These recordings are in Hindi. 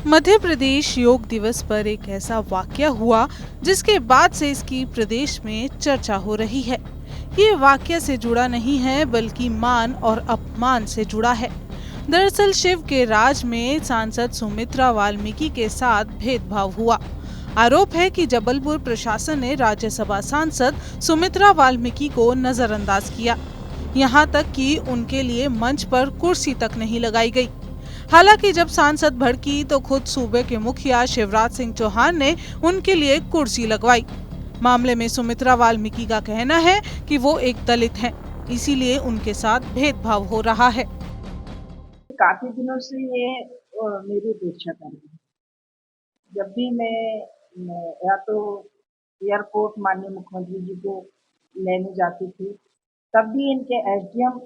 मध्य प्रदेश योग दिवस पर एक ऐसा वाकया हुआ जिसके बाद से इसकी प्रदेश में चर्चा हो रही है। ये वाकया से जुड़ा नहीं है बल्कि मान और अपमान से जुड़ा है। दरअसल शिव के राज में सांसद सुमित्रा वाल्मीकि के साथ भेदभाव हुआ। आरोप है कि जबलपुर प्रशासन ने राज्यसभा सांसद सुमित्रा वाल्मीकि को नजरअंदाज किया, यहाँ तक कि उनके लिए मंच पर कुर्सी तक नहीं लगाई गई। हालांकि जब सांसद भड़की तो खुद सूबे के मुखिया शिवराज सिंह चौहान ने उनके लिए कुर्सी लगवाई। मामले में सुमित्रा वाल्मीकि का कहना है कि वो एक दलित हैं, इसीलिए उनके साथ भेदभाव हो रहा है। काफी दिनों से ये मेरी उपेक्षा कर रही है। जब भी मैं या तो एयरपोर्ट माननीय मुख्यमंत्री जी को लेने जाती थी, तब भी इनके एसडीएम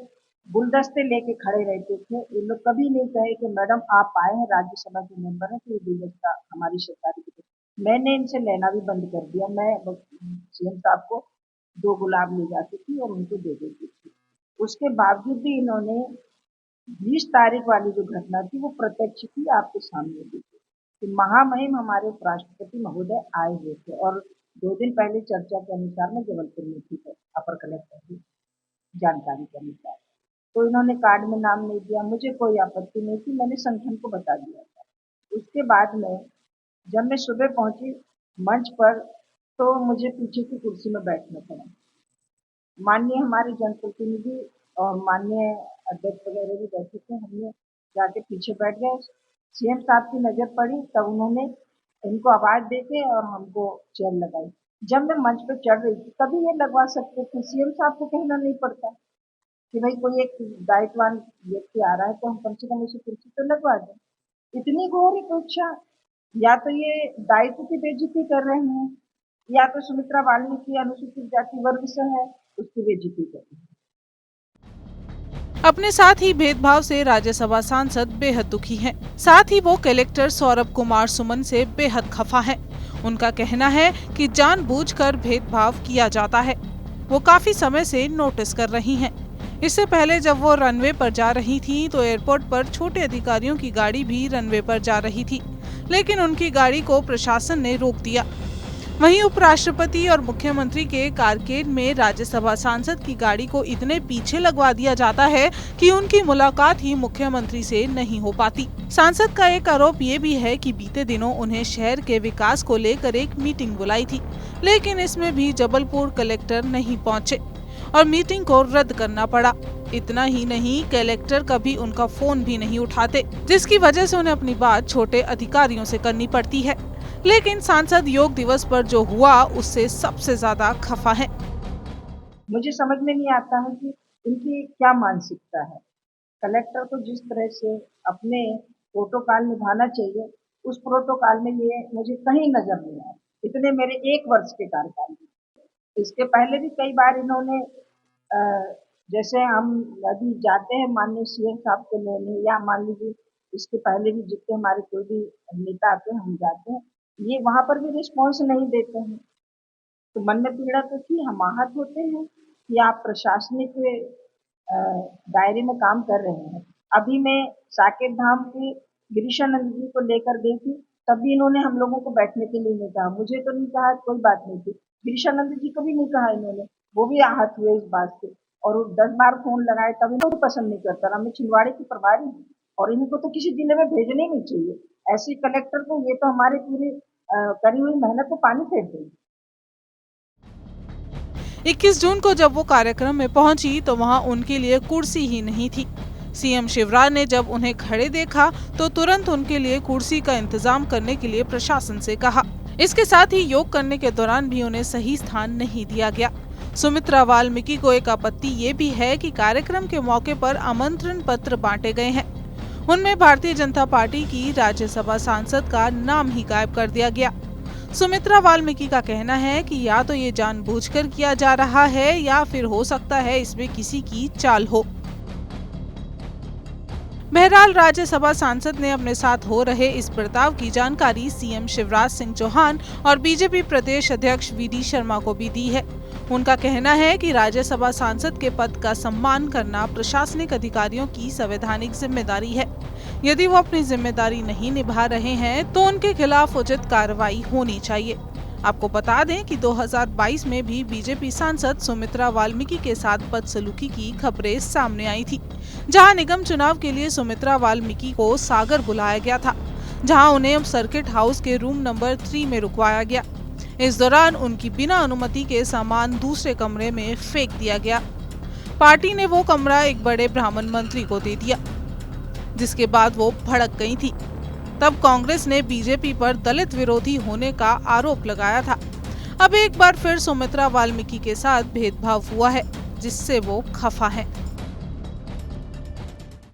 गुलदस्ते लेके खड़े रहते थे। ये लोग कभी नहीं कहे कि मैडम आप आए हैं, राज्यसभा के मेंबर हैं, तो ये गुलदस्ता हमारी सरकारी की। मैंने इनसे लेना भी बंद कर दिया। मैं सीएम साहब को 2 गुलाब ले जाती थी और उनको दे देती थी। उसके बावजूद भी इन्होंने 20 तारीख वाली जो घटना थी वो प्रत्यक्ष की आपके सामने दी थी कि महामहिम हमारे उपराष्ट्रपति महोदय आए हुए थे और 2 दिन पहले चर्चा के अनुसार मैं जबलपुर में थी अपर कलेक्टर की जानकारी के अनुसार। तो इन्होंने कार्ड में नाम नहीं दिया, मुझे कोई आपत्ति नहीं थी, मैंने संगठन को बता दिया था। उसके बाद में जब मैं सुबह पहुंची मंच पर तो मुझे पीछे की कुर्सी में बैठना पड़ा। माननीय हमारे जनप्रतिनिधि और माननीय अध्यक्ष वगैरह भी बैठे थे, हमने जाके पीछे बैठ गए। सीएम साहब की नजर पड़ी तब उन्होंने इनको आवाज देके और हमको चेयर लगाई। जब मैं मंच पे चढ़ रही थी तभी ये लगवा सकते थे, सीएम साहब को कहना नहीं पड़ता कि भाई कोई एक दायित्ववान व्यक्ति आ रहा है तो हम कम से कम उसे कुर्सी तो लगवा दें। इतनी घोर उपेक्षा, या तो ये दायित्व की बेइज्जती कर रहे हैं या तो सुमित्रा वाल्मीकि अनुसूचित जाति वर्ग से है, उसकी बेइज्जती कर रहे हैं। अपने साथ ही भेदभाव से राज्यसभा सांसद बेहद दुखी हैं। साथ ही वो कलेक्टर सौरभ कुमार सुमन से बेहद खफा हैं। उनका कहना है कि जानबूझकर भेदभाव किया जाता है। वो काफी समय से नोटिस कर रही हैं। इससे पहले जब वो रनवे पर जा रही थी तो एयरपोर्ट पर छोटे अधिकारियों की गाड़ी भी रनवे पर जा रही थी, लेकिन उनकी गाड़ी को प्रशासन ने रोक दिया। वहीं उपराष्ट्रपति और मुख्यमंत्री के कारकेड में राज्यसभा सांसद की गाड़ी को इतने पीछे लगवा दिया जाता है कि उनकी मुलाकात ही मुख्यमंत्री से नहीं हो पाती। सांसद का एक आरोप ये भी है कि बीते दिनों उन्हें शहर के विकास को लेकर एक मीटिंग बुलाई थी, लेकिन इसमें भी जबलपुर कलेक्टर नहीं पहुंचे और मीटिंग को रद्द करना पड़ा। इतना ही नहीं, कलेक्टर कभी उनका फोन भी नहीं उठाते, जिसकी वजह से उन्हें अपनी बात छोटे अधिकारियों से करनी पड़ती है। लेकिन सांसद योग दिवस पर जो हुआ उससे सबसे ज्यादा खफा है। मुझे समझ में नहीं आता है कि इनकी क्या मानसिकता है। कलेक्टर को जिस तरह से अपने प्रोटोकॉल निभाना चाहिए उस प्रोटोकॉल में ये मुझे कहीं नजर नहीं आया इतने मेरे 1 वर्ष के कार्यकाल में। इसके पहले भी कई बार इन्होंने जैसे हम यदि जाते हैं माननीय सीएम साहब को लेने या मान लीजिए इसके पहले भी जितने हमारे कोई भी नेता आते हैं हम जाते हैं, ये वहां पर भी रिस्पॉन्स नहीं देते हैं। तो मन में पीड़ा तो थी, हम आहत होते हैं कि आप प्रशासनिक दायरे में काम कर रहे हैं। अभी मैं साकेत धाम के गिरीशानंद जी को लेकर गई थी, तब भी इन्होंने हम लोगों को बैठने के लिए नहीं कहा। मुझे तो नहीं कहा, कोई बात नहीं थी, गिरीशानंद जी को भी नहीं कहा इन्होंने, वो भी आहत हुए इस बात से और 10 बार फोन लगाए तब इनको पसंद नहीं करता ना। मैं छिंदवाड़े की प्रभारी हूँ और इनको तो किसी जिले में भेजने ही नहीं चाहिए। ऐसे कलेक्टर को ये तो हमारे पूरे करी हुई मेहनत को पानी फेर देंगे। 21 जून को जब वो कार्यक्रम में पहुंची तो वहां उनके लिए कुर्सी ही नहीं थी। सीएम शिवराज ने जब उन्हें खड़े देखा तो तुरंत उनके लिए कुर्सी का इंतजाम करने के लिए प्रशासन से कहा। इसके साथ ही योग करने के दौरान भी उन्हें सही स्थान नहीं दिया गया। सुमित्रा वाल्मीकि को एक आपत्ति ये भी है कि कार्यक्रम के मौके पर आमंत्रण पत्र बांटे गए हैं, उनमें भारतीय जनता पार्टी की राज्यसभा सांसद का नाम ही गायब कर दिया गया। सुमित्रा वाल्मीकि का कहना है कि या तो ये जानबूझकर किया जा रहा है या फिर हो सकता है इसमें किसी की चाल हो। बहरहाल राज्यसभा सांसद ने अपने साथ हो रहे इस बर्ताव की जानकारी सीएम शिवराज सिंह चौहान और बीजेपी प्रदेश अध्यक्ष वीडी शर्मा को भी दी है। उनका कहना है कि राज्यसभा सांसद के पद का सम्मान करना प्रशासनिक अधिकारियों की संवैधानिक जिम्मेदारी है। यदि वो अपनी जिम्मेदारी नहीं निभा रहे हैं तो उनके खिलाफ उचित कार्रवाई होनी चाहिए। आपको बता दें कि 2022 में भी बीजेपी सांसद सुमित्रा वाल्मीकि के साथ बदसलूकी की खबरें सामने आई थी, जहां निगम चुनाव के लिए सुमित्रा वाल्मीकि को सागर बुलाया गया था, जहां उन्हें सर्किट हाउस के रूम नंबर 3 में रुकवाया गया। इस दौरान उनकी बिना अनुमति के सामान दूसरे कमरे में फेंक दिया गया। पार्टी ने वो कमरा एक बड़े ब्राह्मण मंत्री को दे दिया, जिसके बाद वो भड़क गई थी। तब कांग्रेस ने बीजेपी पर दलित विरोधी होने का आरोप लगाया था। अब एक बार फिर सुमित्रा वाल्मीकि के साथ भेदभाव हुआ है, जिससे वो खफा है।